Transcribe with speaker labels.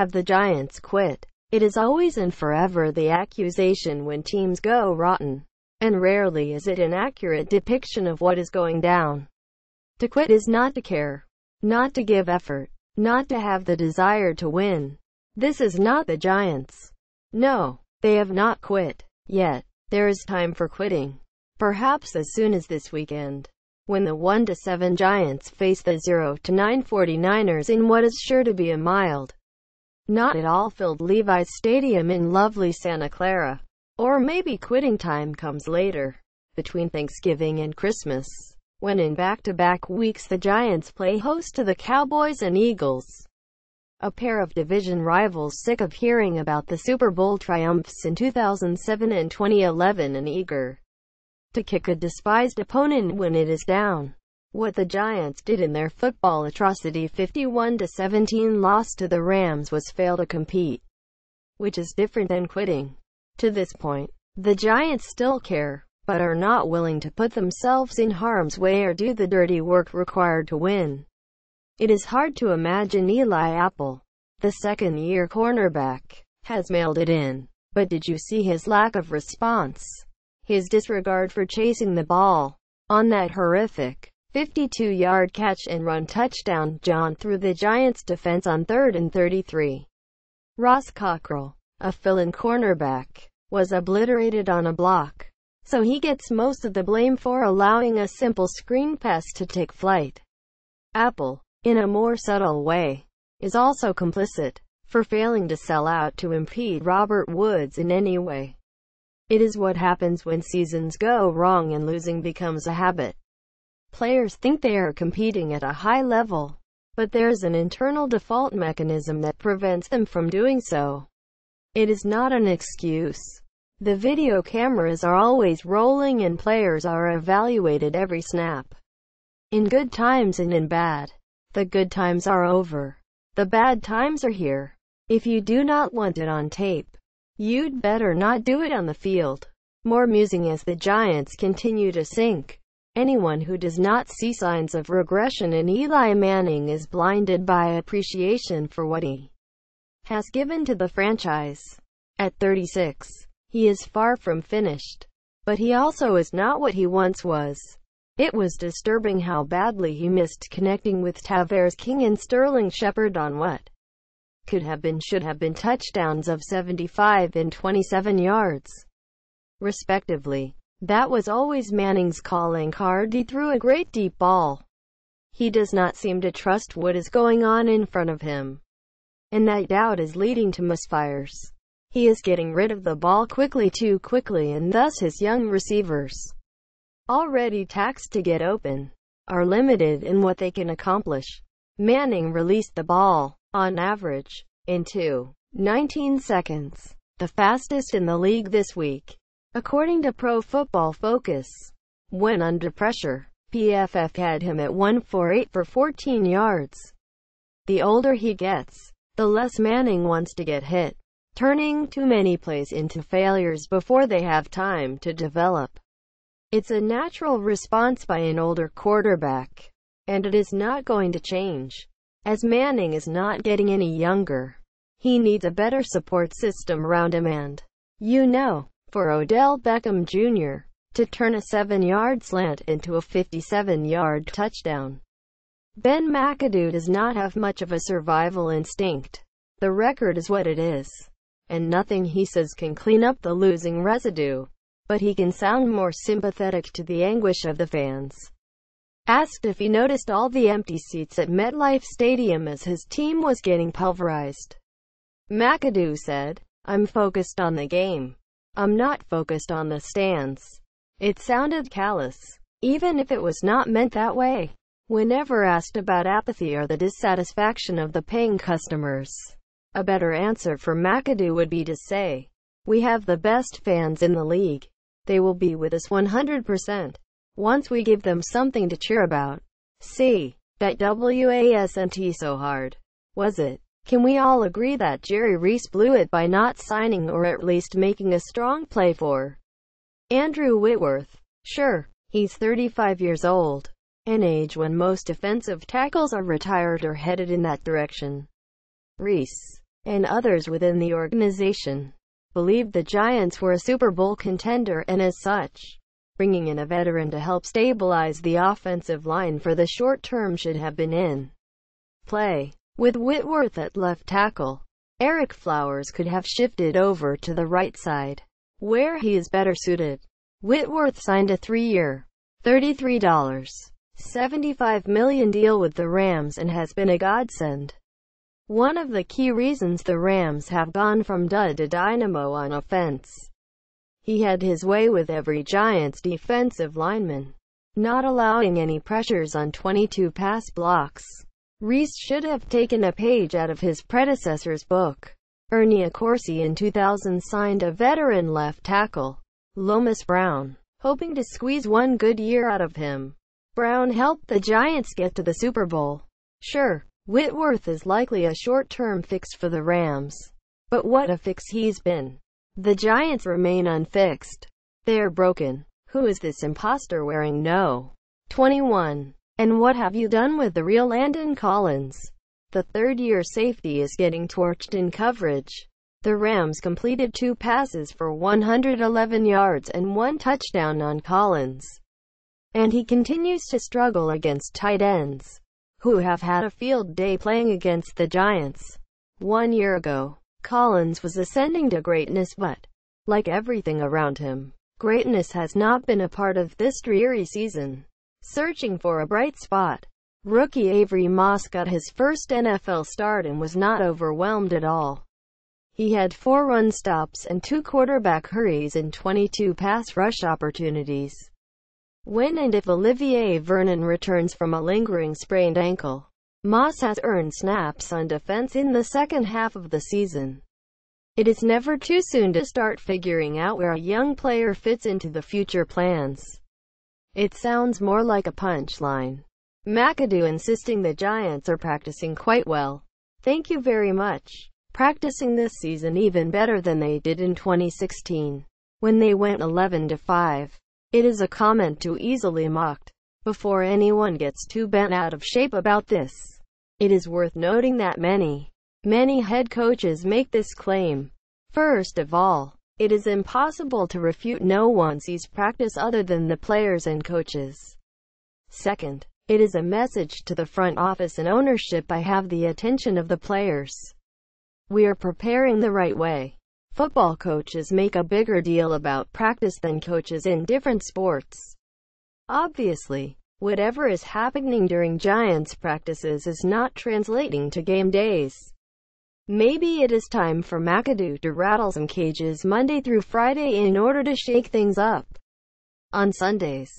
Speaker 1: Have the Giants quit? It is always and forever the accusation when teams go rotten, and rarely is it an accurate depiction of what is going down. To quit is not to care, not to give effort, not to have the desire to win. This is not the Giants. No, they have not quit yet. There is time for quitting. Perhaps as soon as this weekend, when the 1-7 Giants face the 0-9 49ers in what is sure to be a mild, not at all filled Levi's Stadium in lovely Santa Clara. Or maybe quitting time comes later, between Thanksgiving and Christmas, when in back-to-back weeks the Giants play host to the Cowboys and Eagles, a pair of division rivals sick of hearing about the Super Bowl triumphs in 2007 and 2011 and eager to kick a despised opponent when it is down. What the Giants did in their football atrocity 51-17 loss to the Rams was fail to compete, which is different than quitting. To this point, the Giants still care, but are not willing to put themselves in harm's way or do the dirty work required to win. It is hard to imagine Eli Apple, the second-year cornerback, has mailed it in. But did you see his lack of response? His disregard for chasing the ball on that horrific 52-yard catch-and-run touchdown John through the Giants' defense on 3rd and 33. Ross Cockrell, a fill-in cornerback, was obliterated on a block, so he gets most of the blame for allowing a simple screen pass to take flight. Apple, in a more subtle way, is also complicit for failing to sell out to impede Robert Woods in any way. It is what happens when seasons go wrong and losing becomes a habit. Players think they are competing at a high level, but there's an internal default mechanism that prevents them from doing so. It is not an excuse. The video cameras are always rolling and players are evaluated every snap. In good times and in bad. The good times are over. The bad times are here. If you do not want it on tape, you'd better not do it on the field. More musing as the Giants continue to sink. Anyone who does not see signs of regression in Eli Manning is blinded by appreciation for what he has given to the franchise. At 36, he is far from finished. But he also is not what he once was. It was disturbing how badly he missed connecting with Tavares King and Sterling Shepard on what could have been should have been touchdowns of 75 and 27 yards, respectively. That was always Manning's calling card. He threw a great deep ball. He does not seem to trust what is going on in front of him, and that doubt is leading to misfires. He is getting rid of the ball too quickly, and thus his young receivers, already taxed to get open, are limited in what they can accomplish. Manning released the ball, on average, in 2.19 seconds, the fastest in the league this week, according to Pro Football Focus. When under pressure, PFF had him at 148 for 14 yards. The older he gets, the less Manning wants to get hit, turning too many plays into failures before they have time to develop. It's a natural response by an older quarterback, and it is not going to change. As Manning is not getting any younger, he needs a better support system around him and, for Odell Beckham Jr. to turn a 7-yard slant into a 57-yard touchdown. Ben McAdoo does not have much of a survival instinct. The record is what it is, and nothing he says can clean up the losing residue. But he can sound more sympathetic to the anguish of the fans. Asked if he noticed all the empty seats at MetLife Stadium as his team was getting pulverized, McAdoo said, "I'm focused on the game. I'm not focused on the stands." It sounded callous, even if it was not meant that way. Whenever asked about apathy or the dissatisfaction of the paying customers, a better answer for McAdoo would be to say, "We have the best fans in the league. They will be with us 100%. Once we give them something to cheer about." See, that wasn't so hard, was it? Can we all agree that Jerry Reese blew it by not signing or at least making a strong play for Andrew Whitworth? Sure, he's 35 years old, an age when most defensive tackles are retired or headed in that direction. Reese and others within the organization believed the Giants were a Super Bowl contender, and as such, bringing in a veteran to help stabilize the offensive line for the short term should have been in play. With Whitworth at left tackle, Eric Flowers could have shifted over to the right side, where he is better suited. Whitworth signed a 3-year, $33.75 million deal with the Rams and has been a godsend. One of the key reasons the Rams have gone from dud to dynamo on offense. He had his way with every Giants defensive lineman, not allowing any pressures on 22 pass blocks. Reese should have taken a page out of his predecessor's book. Ernie Accorsi in 2000 signed a veteran left tackle, Lomas Brown, hoping to squeeze one good year out of him. Brown helped the Giants get to the Super Bowl. Sure, Whitworth is likely a short-term fix for the Rams, but what a fix he's been. The Giants remain unfixed. They're broken. Who is this imposter wearing no 21? And what have you done with the real Landon Collins? The third-year safety is getting torched in coverage. The Rams completed 2 passes for 111 yards and 1 touchdown on Collins, and he continues to struggle against tight ends, who have had a field day playing against the Giants. 1 year ago, Collins was ascending to greatness, but, like everything around him, greatness has not been a part of this dreary season. Searching for a bright spot, rookie Avery Moss got his first NFL start and was not overwhelmed at all. He had 4 run stops and 2 quarterback hurries and 22 pass rush opportunities. When and if Olivier Vernon returns from a lingering sprained ankle, Moss has earned snaps on defense in the second half of the season. It is never too soon to start figuring out where a young player fits into the future plans. It sounds more like a punchline. McAdoo insisting the Giants are practicing quite well. Thank you very much. Practicing this season even better than they did in 2016, when they went 11-5. It is a comment too easily mocked. Before anyone gets too bent out of shape about this, it is worth noting that many head coaches make this claim. First of all, it is impossible to refute no one sees practice other than the players and coaches. Second, it is a message to the front office and ownership: I have the attention of the players. We are preparing the right way. Football coaches make a bigger deal about practice than coaches in different sports. Obviously, whatever is happening during Giants practices is not translating to game days. Maybe it is time for McAdoo to rattle some cages Monday through Friday in order to shake things up on Sundays.